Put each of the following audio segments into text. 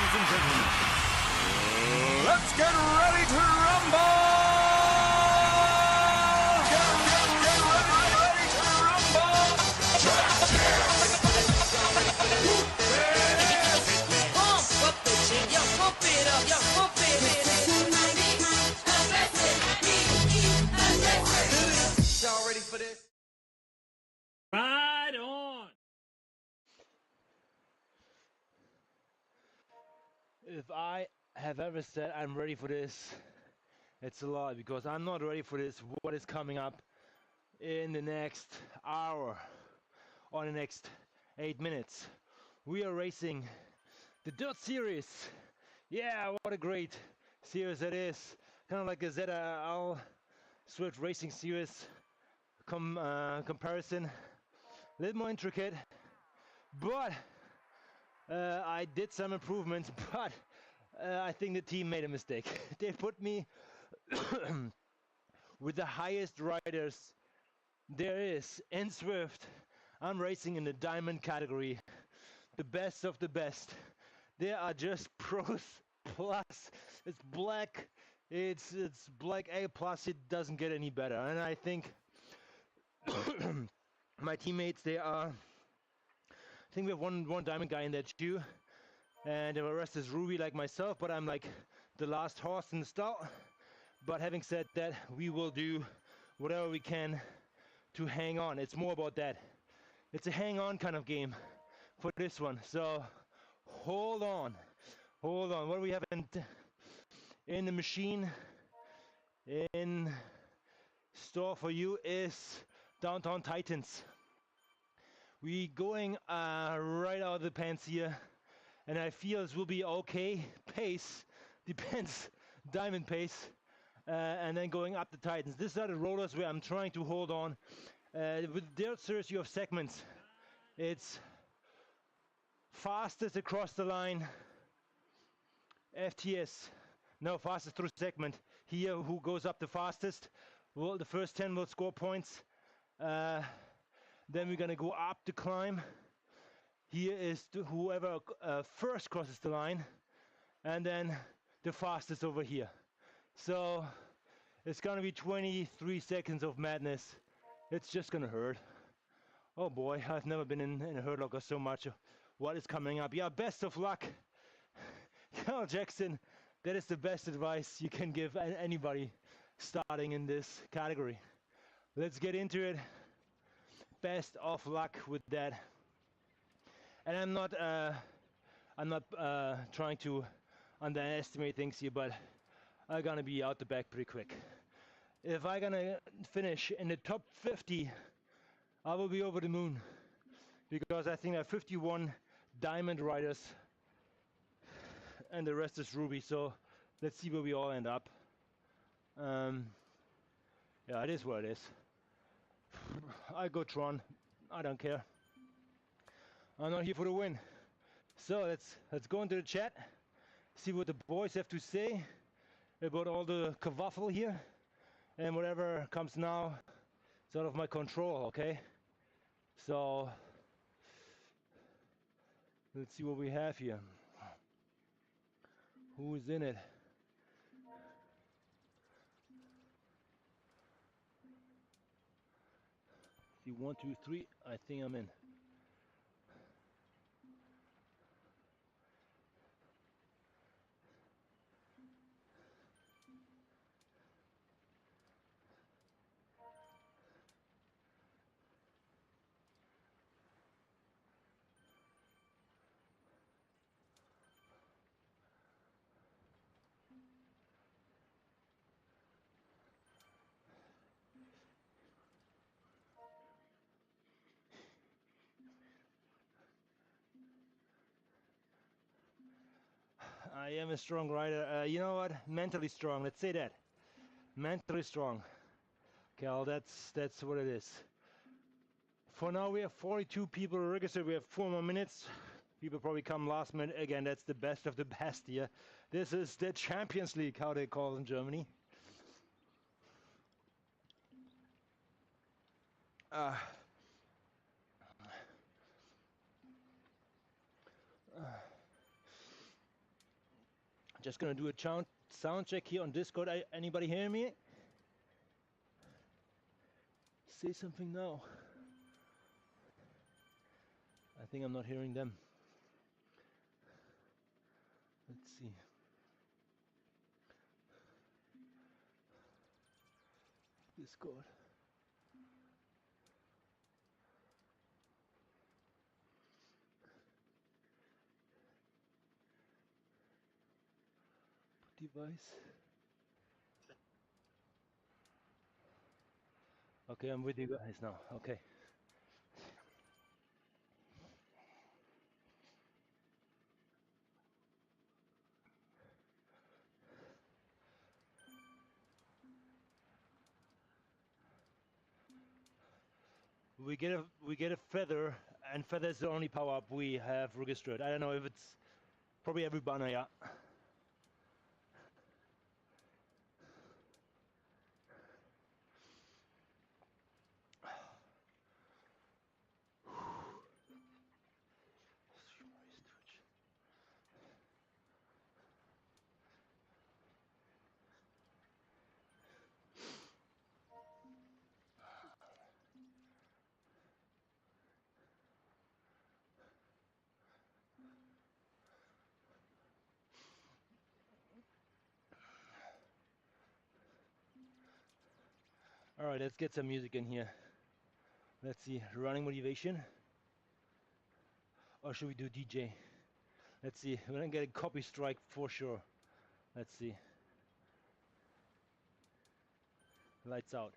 ladies and gentlemen. Let's get ready to rumble! Get ready to rumble! Pump up the jig, yo, pump it up, yo, pump it up. Y'all ready for this? Right on. If I have ever said I'm ready for this, it's a lie, because I'm not ready for this. What is coming up in the next hour or the next 8 minutes? We are racing the Dirt Series. Yeah, what a great series that is. Kind of like a ZRL Zwift Racing Series comparison. A little more intricate, but I did some improvements, but I think the team made a mistake. They put me with the highest riders there is in Zwift. I'm racing in the diamond category, the best of the best. They are just pros plus. It's black. It's black A plus. It doesn't get any better. And I think my teammates, they are. I think we have one diamond guy in that too, and the rest is Ruby like myself, but I'm like the last horse in the stall. But having said that, we will do whatever we can to hang on. It's more about that. It's a hang on kind of game for this one. So hold on. What do we have in the machine in store for you is Downtown Titans. We going right out of the pants here, and I feel this will be okay. Pace depends, diamond pace, and then going up the Titans. These are the rollers where I'm trying to hold on. With Dirt Series, you have segments. It's fastest across the line, FTS. No, fastest through segment. Here, who goes up the fastest? Well, the first 10 will score points. Then we're gonna go up the climb. Here is whoever first crosses the line, and then the fastest over here. So it's gonna be 23 seconds of madness. It's just gonna hurt. Oh boy, I've never been in a hurt locker so much. What is coming up? Yeah, best of luck. Carl Jackson, that is the best advice you can give anybody starting in this category. Let's get into it. Best of luck with that. And I'm not trying to underestimate things here, but I'm gonna be out the back pretty quick. If I'm gonna finish in the top 50, I will be over the moon, because I think there are 51 diamond riders and the rest is Ruby. So let's see where we all end up. Yeah, it is what it is. I go Tron. I don't care. I'm not here for the win. So let's go into the chat, see what the boys have to say about all the kerfuffle here, and whatever comes now is out of my control. Okay. So let's see what we have here. Who is in it? 1, 2, 3. I think I'm in. I am a strong rider. You know what? Mentally strong. Let's say that. Mentally strong. Cal, that's what it is. For now, we have 42 people registered. We have 4 more minutes. People probably come last minute. Again, that's the best of the best here. This is the Champions League, how they call it in Germany. Just gonna do a sound check here on Discord. Anybody hear me? Say something now. I think I'm not hearing them. Let's see. Discord. Device. Okay, I'm with you guys now. Okay. We get a feather, and feather is the only power up we have registered. I don't know if it's probably every banner, yeah. All right, let's get some music in here. Let's see, running motivation. Or should we do DJ? Let's see, we're gonna get a copy strike for sure. Let's see. Lights out.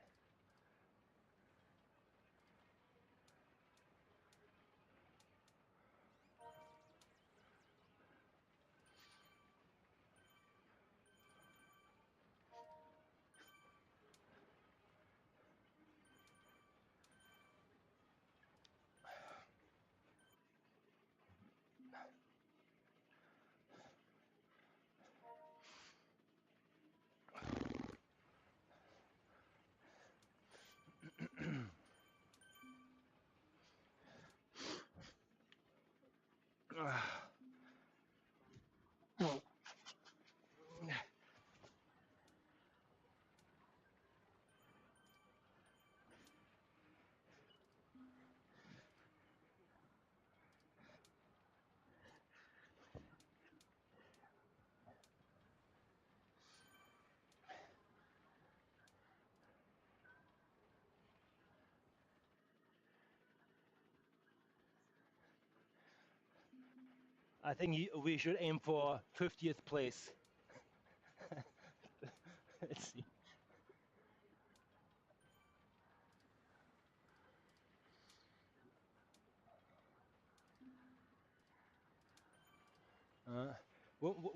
I think we should aim for 50th place. Let's see.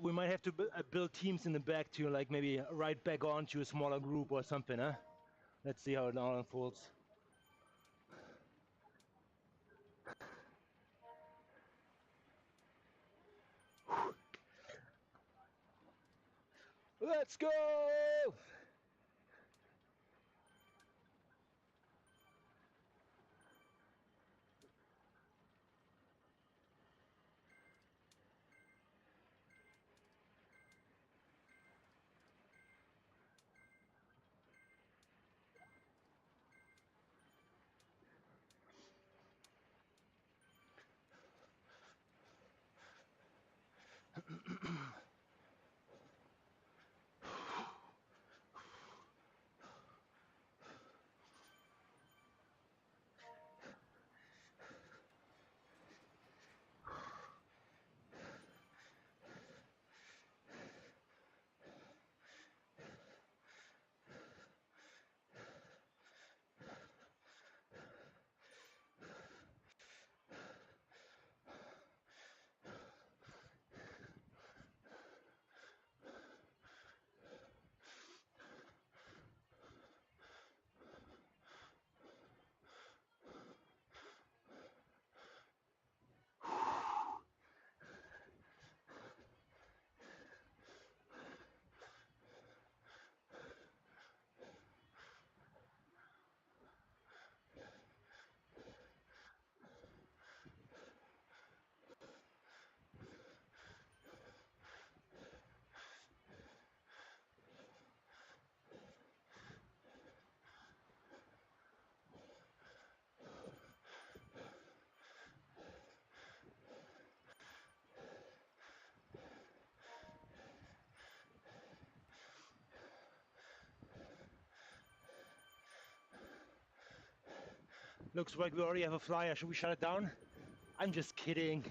We might have to build teams in the back to like maybe right back on to a smaller group or something, huh? Let's see how it all unfolds. Let's go! Looks like we already have a flyer. Should we shut it down? I'm just kidding.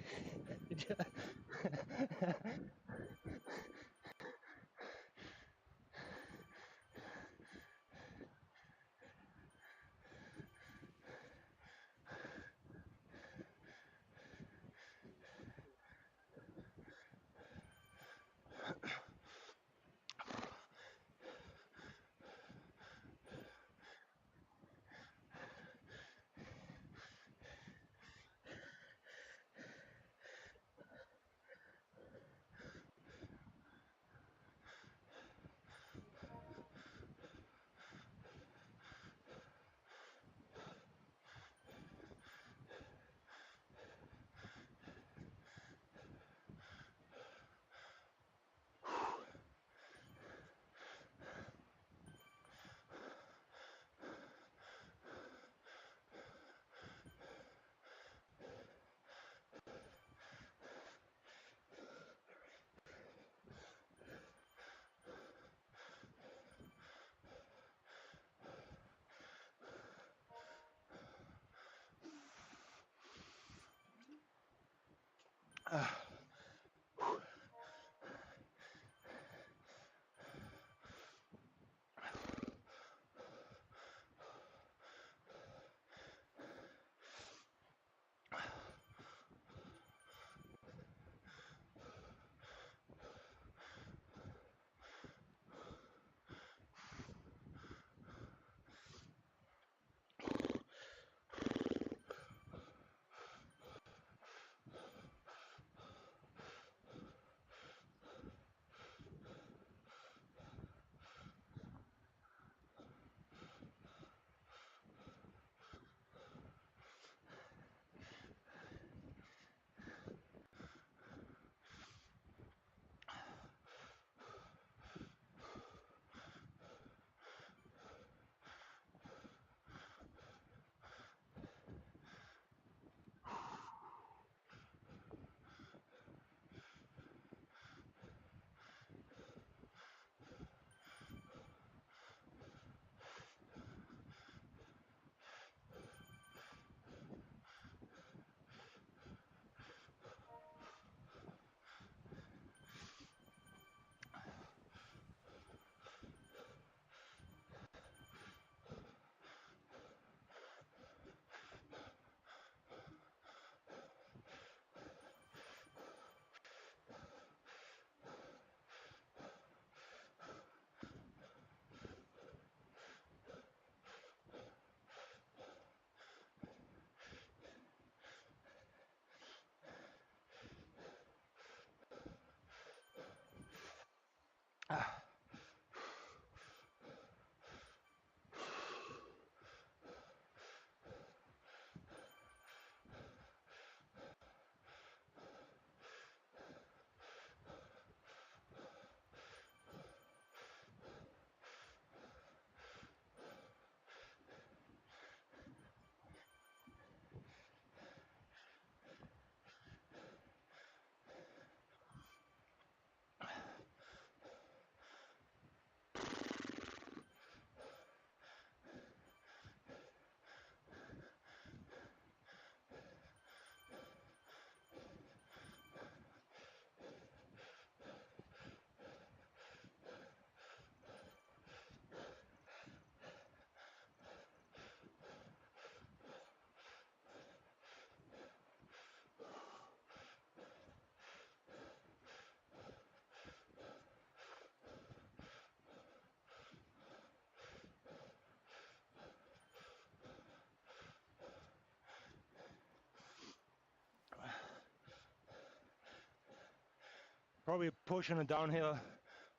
Probably pushing it downhill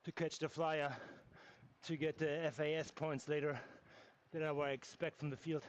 to catch the flyer to get the FAS points later than I would expect from the field.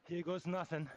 Here goes nothing.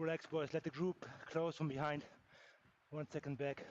Relax, boys. Let the group close from behind. 1 second back.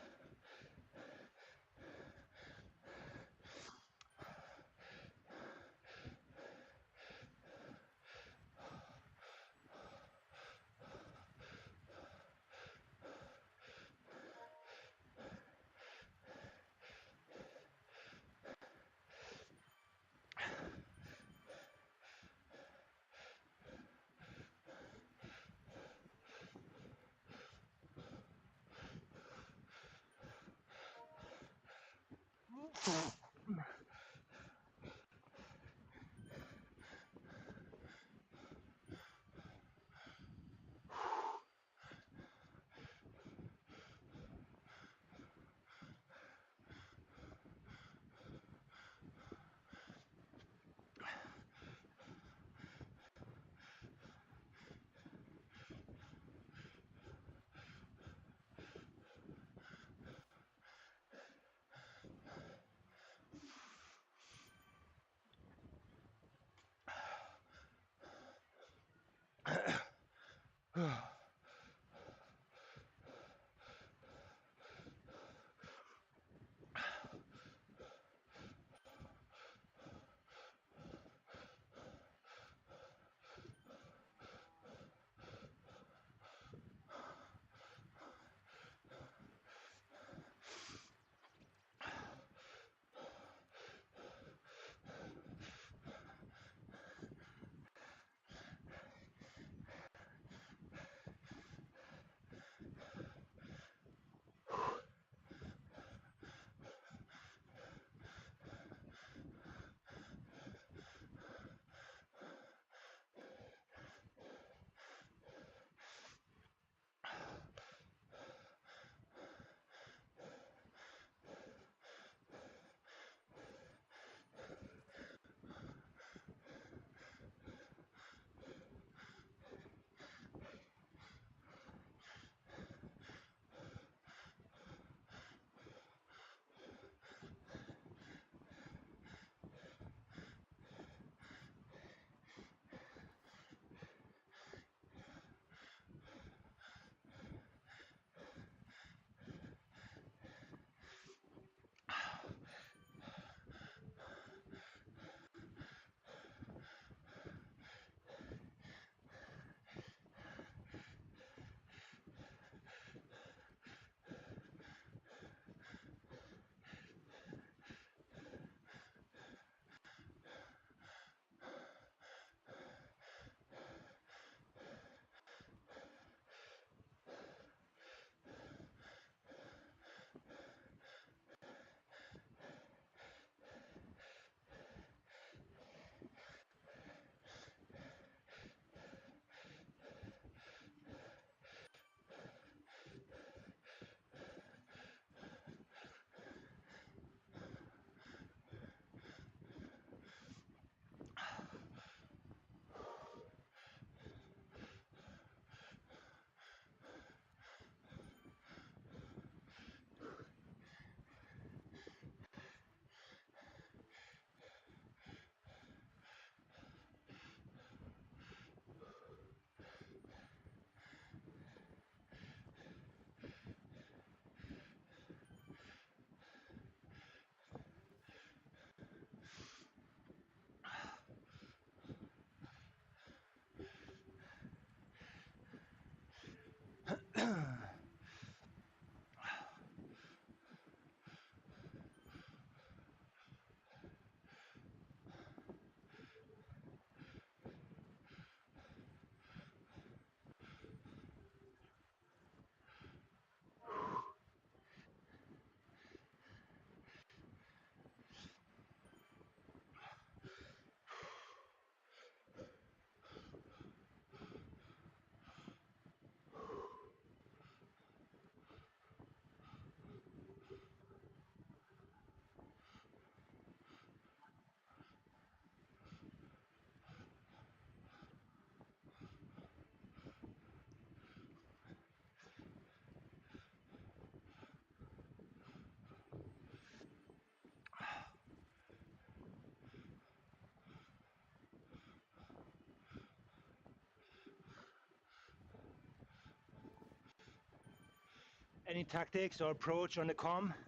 any tactics or approach on the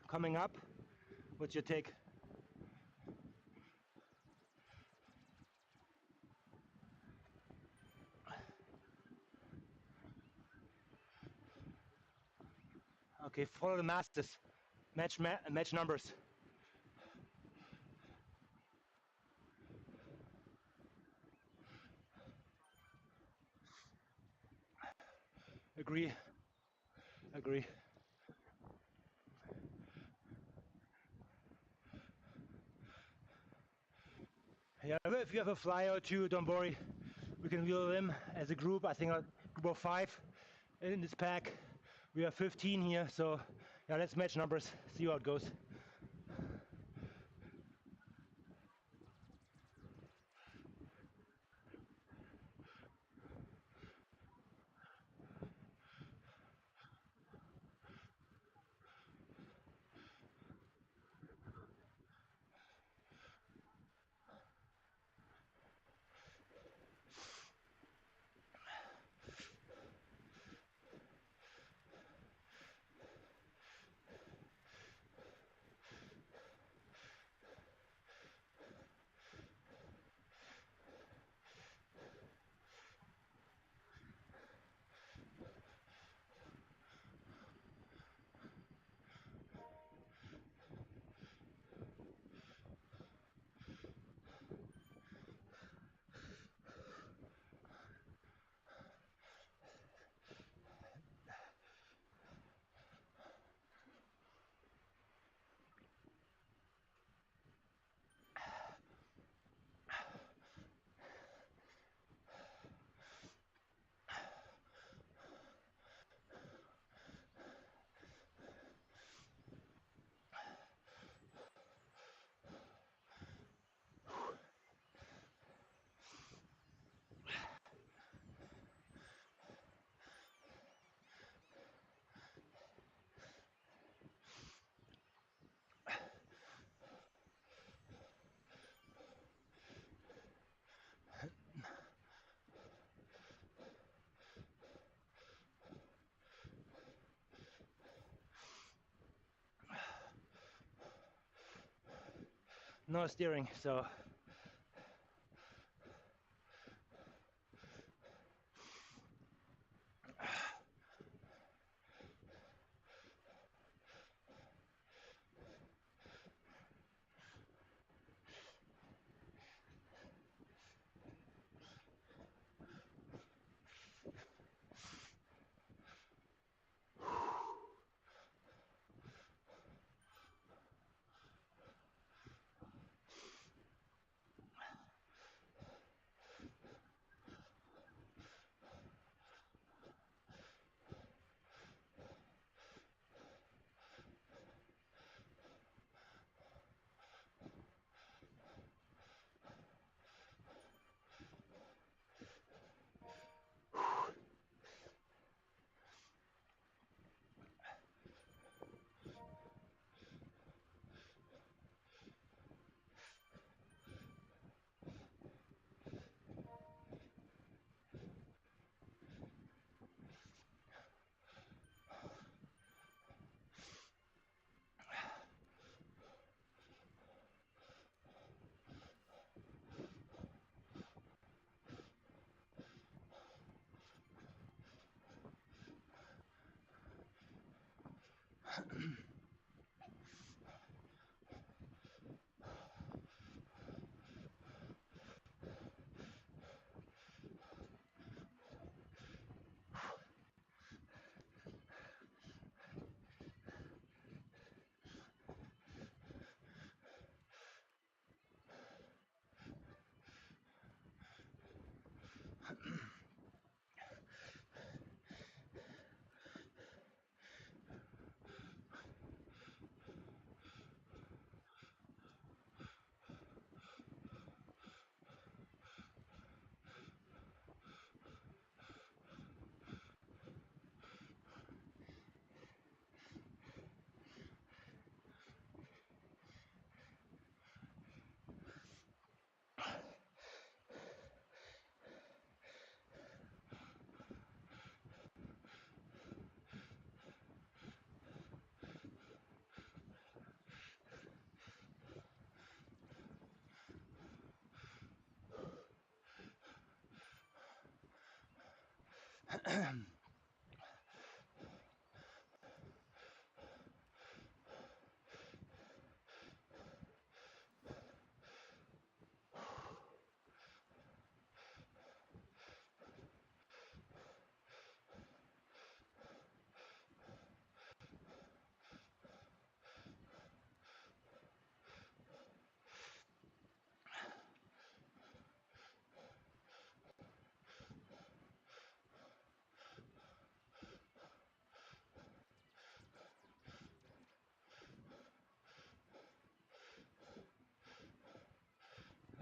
coming up? What's your take? Okay, follow the masters. Match numbers. Agree. Agree. Yeah, if you have a flyer or two, don't worry. We can wheel them as a group. I think a group of 5 in this pack. We are 15 here, so yeah, let's match numbers. See how it goes. No steering, so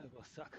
That will suck.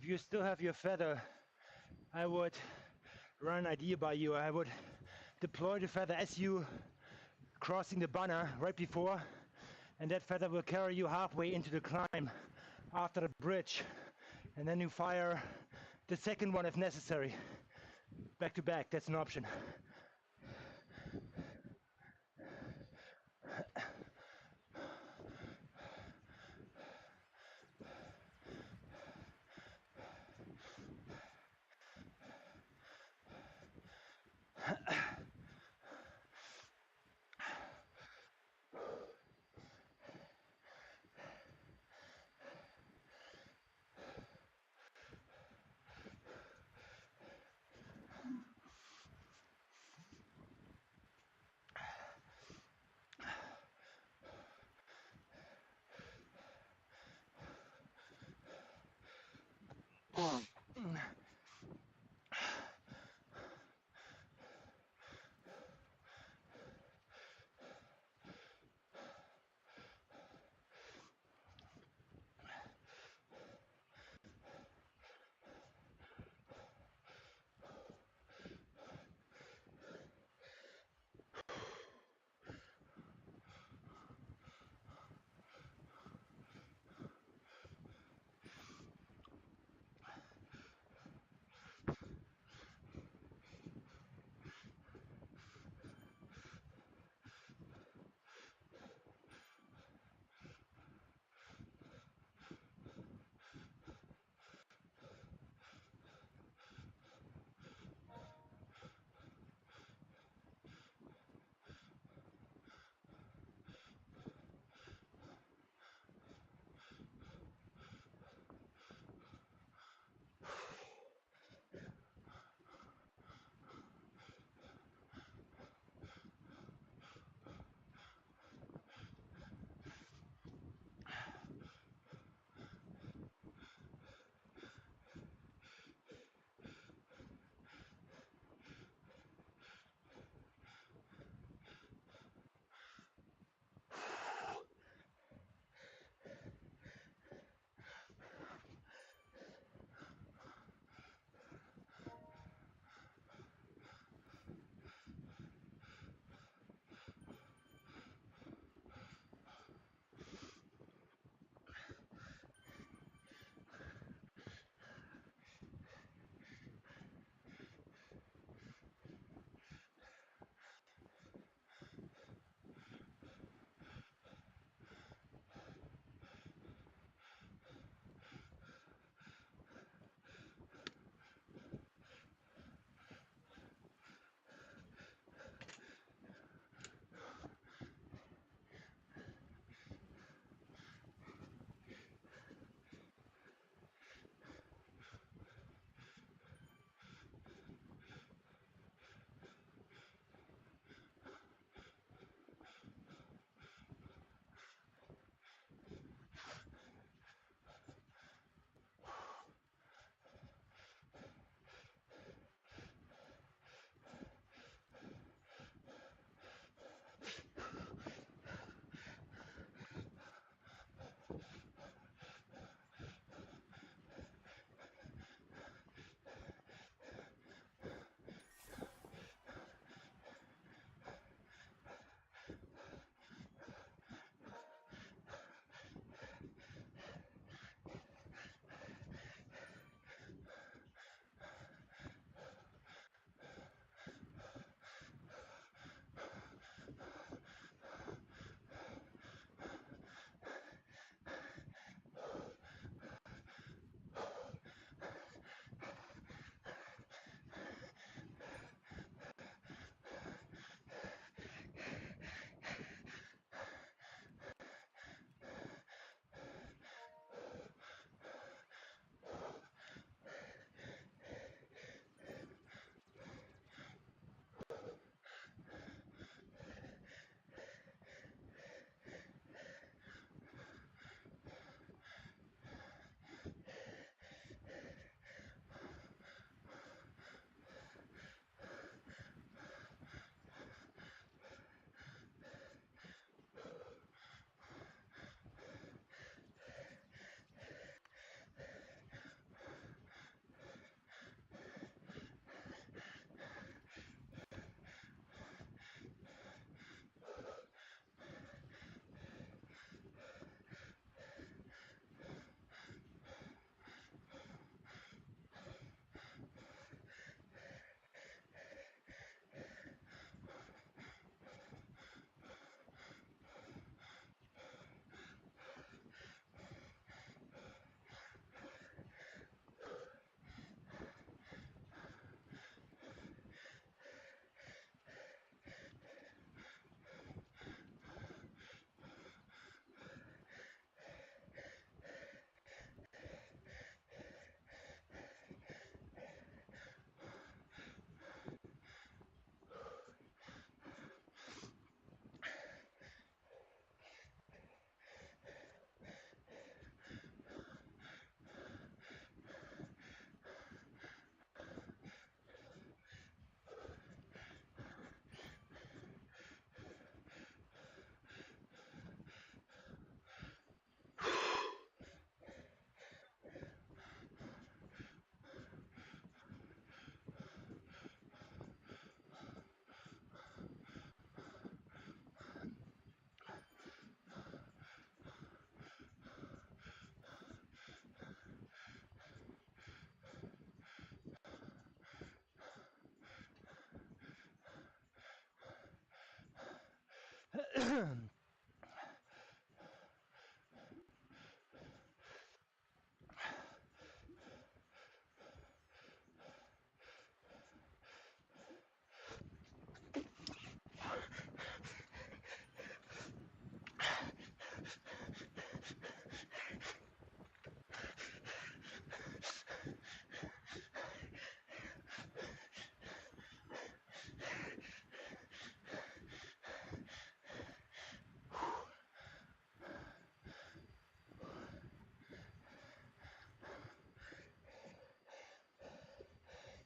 If you still have your feather, I would run an idea by you. I would deploy the feather as you crossing the banner right before, and that feather will carry you halfway into the climb after the bridge, and then you fire the second one if necessary. Back to back, that's an option.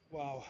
Wow.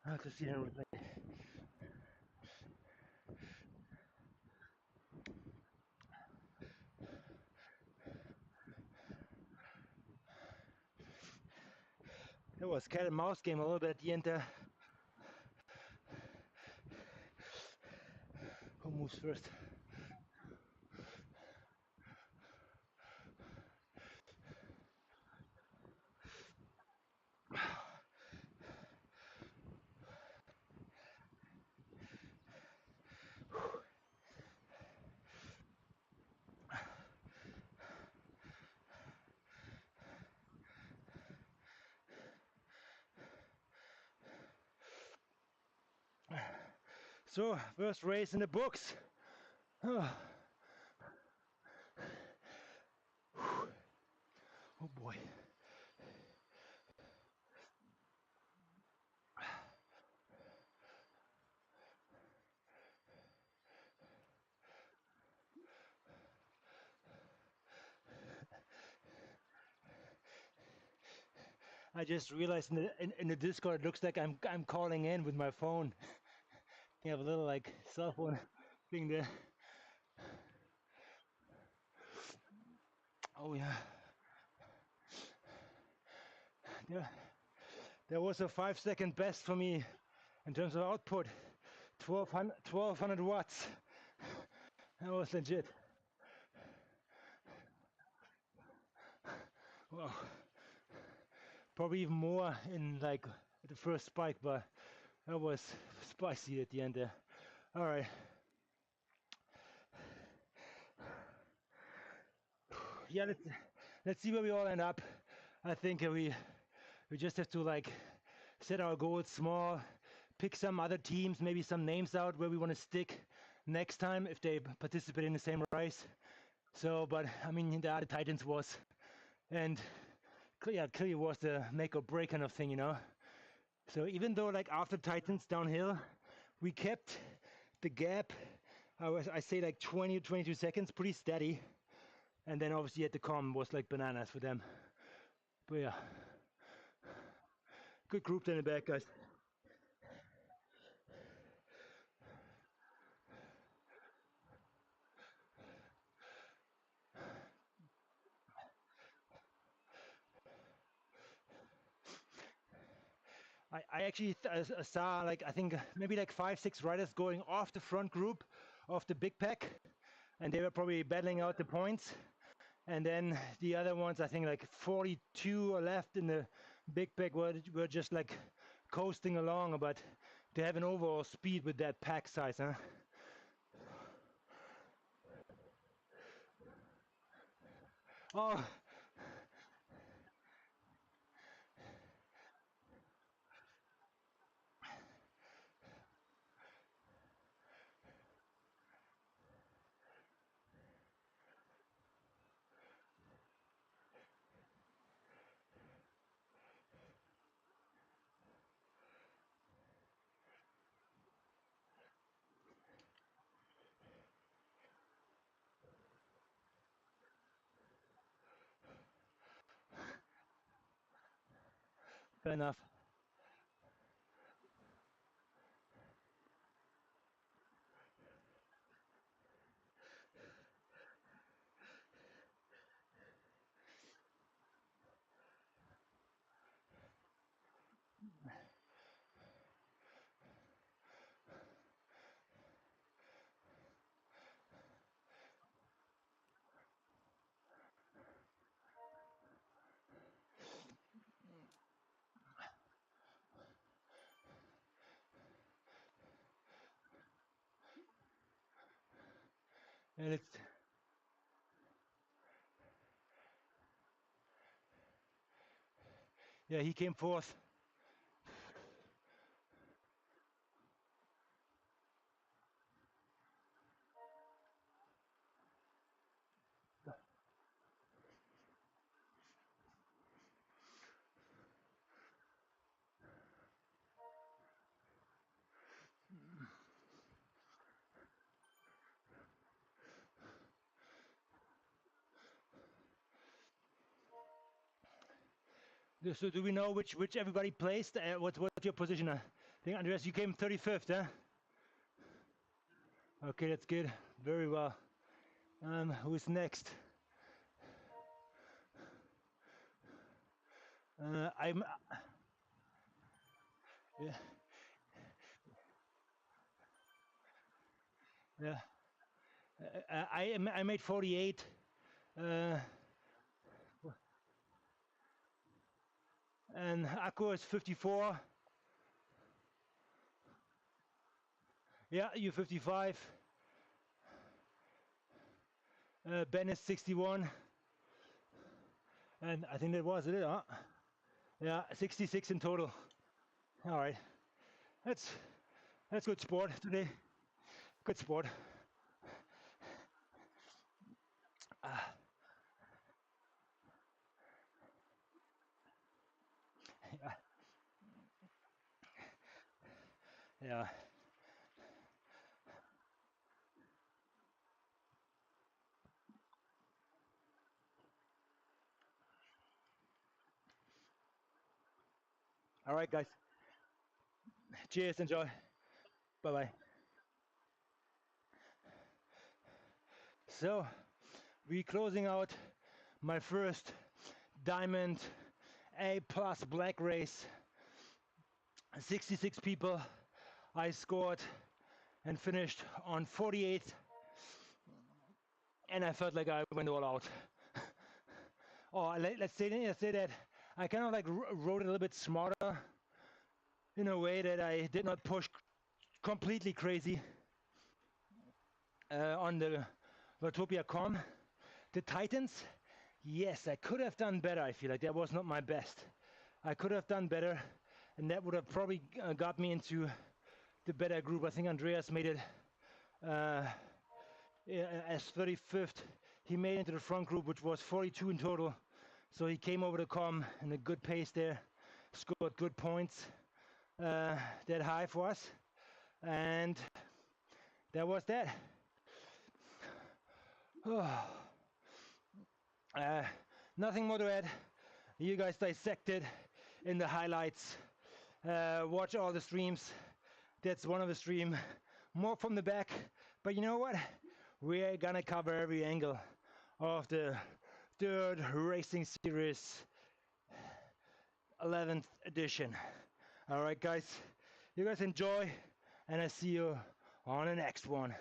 I have to see everything. It was cat and mouse game a little bit at the end there. Who moves first? So, first race in the books. Oh boy. I just realized in the Discord it looks like I'm calling in with my phone. You have a little like cell phone thing there. Oh yeah. Yeah. There was a 5-second best for me in terms of output. 1200 watts. That was legit. Well, probably even more in like the first spike, but that was spicy at the end there. All right. Yeah, let's see where we all end up. I think we just have to like set our goals small, pick some other teams, maybe some names out where we want to stick next time if they participate in the same race. So, but I mean, the other Titans was, and clearly was the make or break kind of thing, you know. So even though like after Titans downhill, we kept the gap. I say like 20 22 seconds, pretty steady. And then obviously at the com was like bananas for them. But yeah, good group in the back, guys. I actually saw like I think maybe like 5-6 riders going off the front group of the big pack, and they were probably battling out the points. And then the other ones, I think like 42 are left in the big pack were just like coasting along, but to have an overall speed with that pack size, huh? Oh, Fair enough. And it's yeah, he came fourth. So do we know which everybody placed? What's your position? I think Andreas, you came 35th, huh? Okay, that's good. Very well. Who's next? I'm yeah, yeah. I made 48. Uh, and Akko is 54. Yeah, you 55. Ben is 61. And I think that was it, huh? Yeah, 66 in total. All right. That's good sport today. Good sport. Yeah. Yeah. All right, guys. Cheers. Enjoy. Bye bye. So, we closing out my first Diamond A plus black race. 66 people. I scored and finished on 48th, and I felt like I went all out. Let's say that I kind of like rode it a little bit smarter in a way that I did not push completely crazy on the Vatopia Com. The Titans, yes, I could have done better. I feel like that was not my best. I could have done better, and that would have probably got me into the better group. I think Andreas made it as 35th. He made it into the front group, which was 42 in total. So he came over the Com in a good pace there, scored good points, that high for us, and that was that. Nothing more to add. You guys dissected in the highlights. Watch all the streams. That's one of the stream. More from the back. But you know what? We're gonna cover every angle of the third racing series 11th edition. All right, guys. You guys enjoy, and I see you on the next one.